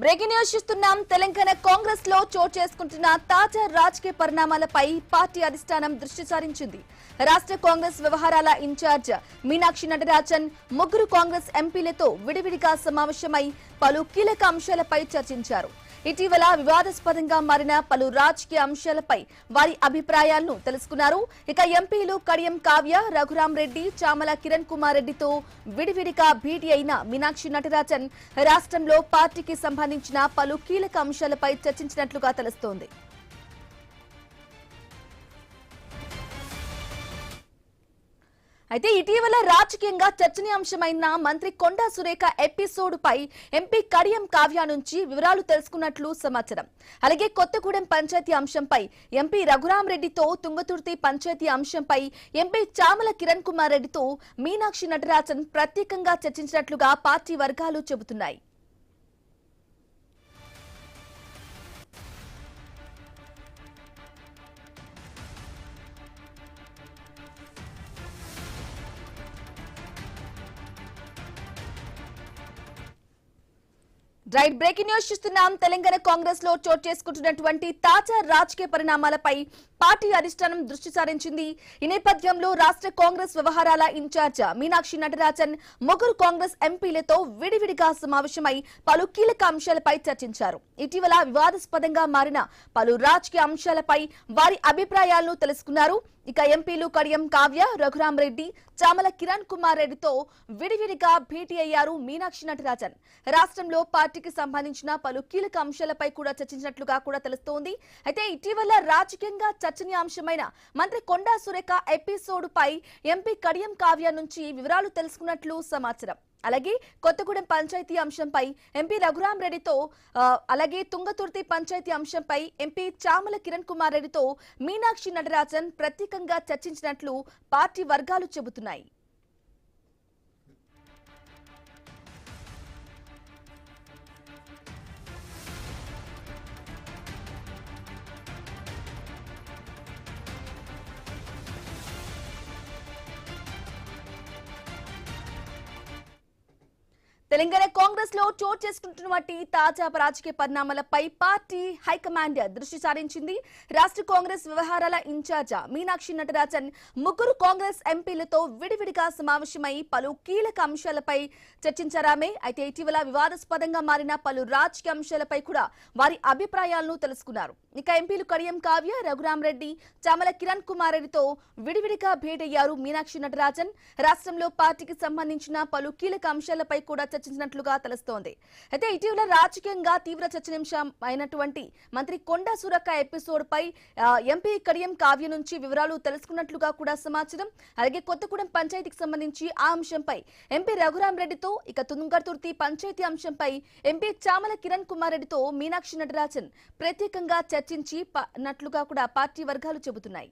Breaking news చూస్తున్నాం. తెలంగాణ కాంగ్రెస్ లో చోటు చేసుకుంటున్న తాజా రాజకీయ పరిణామాలపై పార్టీ అధిష్టానం దృష్టి సారించింది. రాష్ట్ర కాంగ్రెస్ వ్యవహారాల ఇన్ఛార్జ్ మీనాక్షి నటరాజన్ ముగ్గురు కాంగ్రెస్ ఎంపీలతో విడివిడిగా సమావేశమై పలు కీలక అంశాలపై చర్చించారు. ఇటీవల వివాదాస్పదంగా మారిన పలు రాజకీయ అంశాలపై వారి అభిప్రాయాలను తెలుసుకున్నారు. ఇక ఎంపీలు కడియం కావ్య, రఘురాం రెడ్డి, చామల కిరణ్ కుమార్ రెడ్డితో విడివిడిగా భేటీ అయిన మీనాక్షి నటరాజన్ రాష్ట్రంలో పార్టీకి సంబంధించిన పలు కీలక అంశాలపై చర్చించినట్లుగా తెలుస్తోంది. అయితే ఇటీవల రాజకీయంగా చర్చనీయాంశమైన మంత్రి కొండా సురేఖ ఎపిసోడ్ పై ఎంపీ కడియం కావ్య నుంచి వివరాలు తెలుసుకున్నట్లు సమాచారం. అలాగే కొత్తగూడెం పంచాయతీ అంశంపై ఎంపీ రఘురాం రెడ్డితో, తుంగతుర్తి పంచాయతీ అంశంపై ఎంపీ చామల కిరణ్ కుమార్ రెడ్డితో మీనాక్షి నటరాజన్ ప్రత్యేకంగా చర్చించినట్లుగా పార్టీ వర్గాలు చెబుతున్నాయి. రైట్, బ్రేకింగ్ న్యూస్ చూస్తున్నాం. తెలంగాణ కాంగ్రెస్ లో చోటు చేసుకుంటున్నటువంటి తాజా రాజకీయ పరిణామాలపై పార్టీ అధిష్టానం దృష్టి సారించింది. ఈ నేపథ్యంలో రాష్ట్ర కాంగ్రెస్ వ్యవహారాల ఇన్ఛార్జ్ మీనాక్షి నటరాజన్ ముగ్గురు కాంగ్రెస్ ఎంపీలతో విడివిడిగా సమావేశమై పలు కీలక అంశాలపై చర్చించారు. ఇటీవల వివాదాస్పదంగా మారిన పలు రాజకీయ అంశాలపై వారి అభిప్రాయాలను తెలుసుకున్నారు. ఇక ఎంపీలు కడియం కావ్య, రఘురాం రెడ్డి, చామల కిరణ్ కుమార్ రెడ్డితో విడివిడిగా భేటీ అయ్యారు మీనాక్షి నటరాజన్. రాష్ట్రంలో పార్టీకి సంబంధించిన పలు కీలక అంశాలపై కూడా చర్చించినట్లుగా కూడా తెలుస్తోంది. అయితే ఇటీవల రాజకీయంగా చర్చనీయాంశమైన మంత్రి కొండా సురేఖ ఎపిసోడ్ పై ఎంపీ కడియం కావ్య నుంచి వివరాలు తెలుసుకున్నట్లు సమాచారం. అలాగే కొత్తగూడెం పంచాయతీ అంశంపై ఎంపీ రఘురాం రెడ్డితో, అలాగే తుంగతుర్తి పంచాయతీ అంశంపై ఎంపీ చామల కిరణ్ కుమార్ రెడ్డితో మీనాక్షి నటరాజన్ ప్రత్యేకంగా చర్చించినట్లు పార్టీ వర్గాలు చెబుతున్నాయి. తెలంగాణ కాంగ్రెస్ లో చోటు చేసుకుంటున్నటువంటి తాజా రాజకీయ పరిణామాలపై పార్టీ హైకమాండ్ దృష్టి సారించింది. రాష్ట్ర కాంగ్రెస్ వ్యవహారాల ఇన్ఛార్జ్ మీనాక్షి నటరాజన్ ముగ్గురు కాంగ్రెస్ ఎంపీలతో విడివిడిగా సమావేశమై పలు కీలక అంశాలపై చర్చించారామే. అయితే ఇటీవల వివాదాస్పదంగా మారిన పలు రాజకీయ అంశాలపై కూడా వారి అభిప్రాయాలను తెలుసుకున్నారు. ఇక ఎంపీలు కడియం కావ్య, రఘురాం రెడ్డి, చామల కిరణ్ కుమార్ రెడ్డితో విడివిడిగా భేటయ్యారు మీనాక్షి నటరాజన్. రాష్ట్రంలో పార్టీకి సంబంధించిన పలు కీలక అంశాలపై కూడా చర్చించినట్లుగా తెలుస్తోంది. అయితే ఇటీవల రాజకీయంగా తీవ్ర చర్చనీయాంశం అయినటువంటి మంత్రి కొండా సురేఖ ఎపిసోడ్ పై ఎంపీ కడియం కావ్య నుంచి వివరాలు తెలుసుకున్నట్లుగా కూడా సమాచారం. అలాగే కొత్తగూడెం పంచాయతీకి సంబంధించి ఆ అంశంపై ఎంపీ రఘురాం రెడ్డితో, ఇక తుంగతుర్తి పంచాయతీ అంశంపై ఎంపీ చామల కిరణ్ కుమార్ రెడ్డితో మీనాక్షి నటరాజన్ ప్రత్యేకంగా చర్చించినట్లుగా కూడా పార్టీ వర్గాలు చెబుతున్నాయి.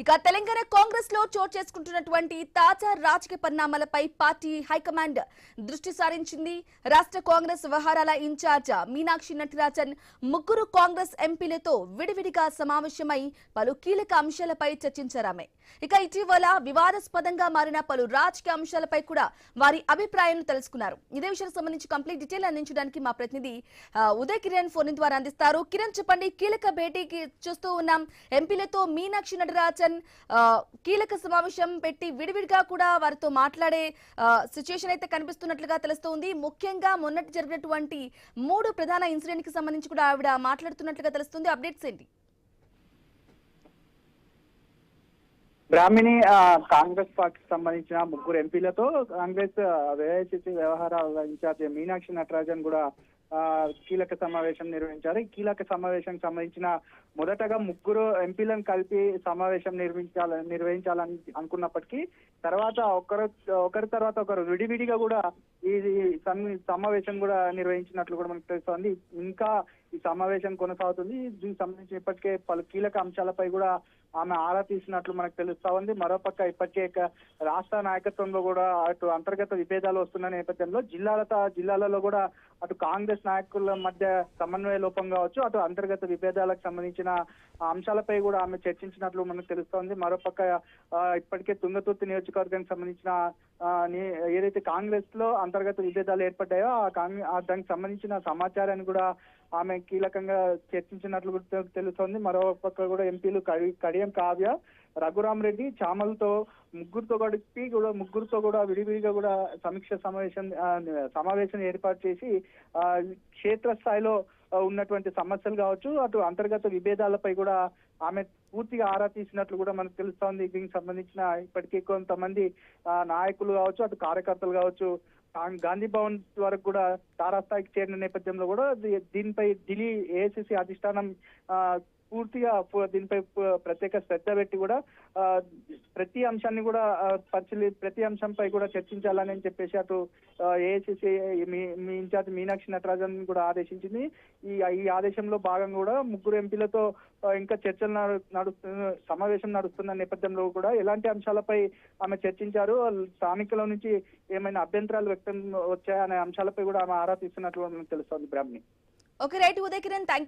ఇక తెలంగాణ కాంగ్రెస్ లో చోటు చేసుకుంటున్నటువంటి తాజా రాజకీయ పరిణామాలపై పార్టీ హైకమాండ్ దృష్టి సారించింది. రాష్ట్ర కాంగ్రెస్ వ్యవహారాల ఇన్ఛార్జ్ మీనాక్షి నటరాజన్ ముగ్గురు కాంగ్రెస్ ఎంపీలతో విడివిడిగా సమావేశమై పలు కీలక అంశాలపై చర్చించారామె. ఇక ఇటీవల వివాదాస్పదంగా మారిన పలు రాజకీయ అంశాలపై కూడా వారి అభిప్రాయాలను తెలుసుకున్నారు. ఇదే విషయానికి సంబంధించి కంప్లీట్ డీటెయిల్ అందించడానికి మా ప్రతినిధి ఉదయ్ కిరణ్ ఫోన్ ద్వారా అందిస్తారు. కిరణ్, చెప్పండి, కీలక భేటీకి చూస్తూ ఉన్నాం. ఎంపీలతో మీనాక్షి నటరాజన్ కీలక సమావేశం పెట్టి విడివిడిగా కూడా వారితో మాట్లాడే సిచ్యుయేషన్ అయితే కనిపిస్తున్నట్లుగా తెలుస్తోంది. ముఖ్యంగా మొన్నటి జరిగినటువంటి 3 ప్రధాన ఇన్సిడెంట్ కి సంబంధించి కూడా ఆవిడ మాట్లాడుతున్నట్లుగా తెలుస్తుంది. అప్డేట్స్ ఏంటి? బ్రాహ్మిణి, కాంగ్రెస్ పార్టీకి సంబంధించిన ముగ్గురు ఎంపీలతో కాంగ్రెస్ ఏఐసిసి వ్యవహారాల ఇన్ఛార్జ్ మీనాక్షి నటరాజన్ కూడా కీలక సమావేశం నిర్వహించారు. ఈ కీలక సమావేశానికి సంబంధించిన మొదటగా ముగ్గురు ఎంపీలను కలిపి సమావేశం నిర్వహించాలని అనుకున్నప్పటికీ తర్వాత ఒకరి తర్వాత ఒకరు విడివిడిగా కూడా ఈ సమావేశం కూడా నిర్వహించినట్లు కూడా మనకు తెలుస్తోంది. ఇంకా ఈ సమావేశం కొనసాగుతుంది. దీనికి సంబంధించి ఇప్పటికే పలు కీలక అంశాలపై కూడా ఆమె ఆరా తీసినట్లు మనకు తెలుస్తా ఉంది. మరోపక్క ఇప్పటికే రాష్ట్ర నాయకత్వంలో కూడా అటు అంతర్గత విభేదాలు వస్తున్న నేపథ్యంలో జిల్లాలలో కూడా అటు కాంగ్రెస్ నాయకుల మధ్య సమన్వయ లోపం కావచ్చు, అటు అంతర్గత విభేదాలకు సంబంధించిన అంశాలపై కూడా ఆమె చర్చించినట్లు మనకు తెలుస్తోంది. మరోపక్క ఇప్పటికే తుంగతుర్తి నియోజకవర్గానికి సంబంధించిన ఏదైతే కాంగ్రెస్ లో అంతర్గత విభేదాలు ఏర్పడ్డాయో దానికి సంబంధించిన సమాచారాన్ని కూడా ఆమె కీలకంగా చర్చించినట్లు తెలుస్తోంది. మరోపక్క కూడా ఎంపీలు కడియం కావ్య, రఘురామ్ రెడ్డి, చామలతో ముగ్గురుతో కూడా విడివిడిగా కూడా సమీక్ష సమావేశం ఏర్పాటు చేసి క్షేత్రస్థాయిలో ఉన్నటువంటి సమస్యలు కావచ్చు, అటు అంతర్గత విభేదాలపై కూడా ఆమె పూర్తిగా ఆరా తీసినట్లు కూడా మనకు తెలుస్తోంది. దీనికి సంబంధించిన ఇప్పటికీ కొంతమంది నాయకులు కావచ్చు, అటు కార్యకర్తలు కావచ్చు గాంధీ భవన్ వరకు కూడా తారాస్థాయికి చేరిన నేపథ్యంలో కూడా దీనిపై ఢిల్లీ ఏఐసిసి అధిష్టానం పూర్తిగా దీనిపై ప్రత్యేక శ్రద్ధ పెట్టి కూడా ప్రతి అంశాన్ని కూడా ప్రతి అంశంపై కూడా చర్చించాలని చెప్పేసి అటు ఏఐసిసి మీ ఇన్ఛార్జ్ మీనాక్షి నటరాజన్ కూడా ఆదేశించింది. ఈ ఆదేశంలో భాగంగా కూడా ముగ్గురు ఎంపీలతో ఇంకా చర్చలు సమావేశం నడుస్తున్న నేపథ్యంలో కూడా ఎలాంటి అంశాలపై ఆమె చర్చించారు, స్థానికుల నుంచి ఏమైనా అభ్యంతరాలు వ్యక్తం వచ్చాయనే అంశాలపై కూడా ఆమె ఆరా తీస్తున్నట్లు తెలుస్తోంది. Brahmani. Okay right Uday Kiran, thank you.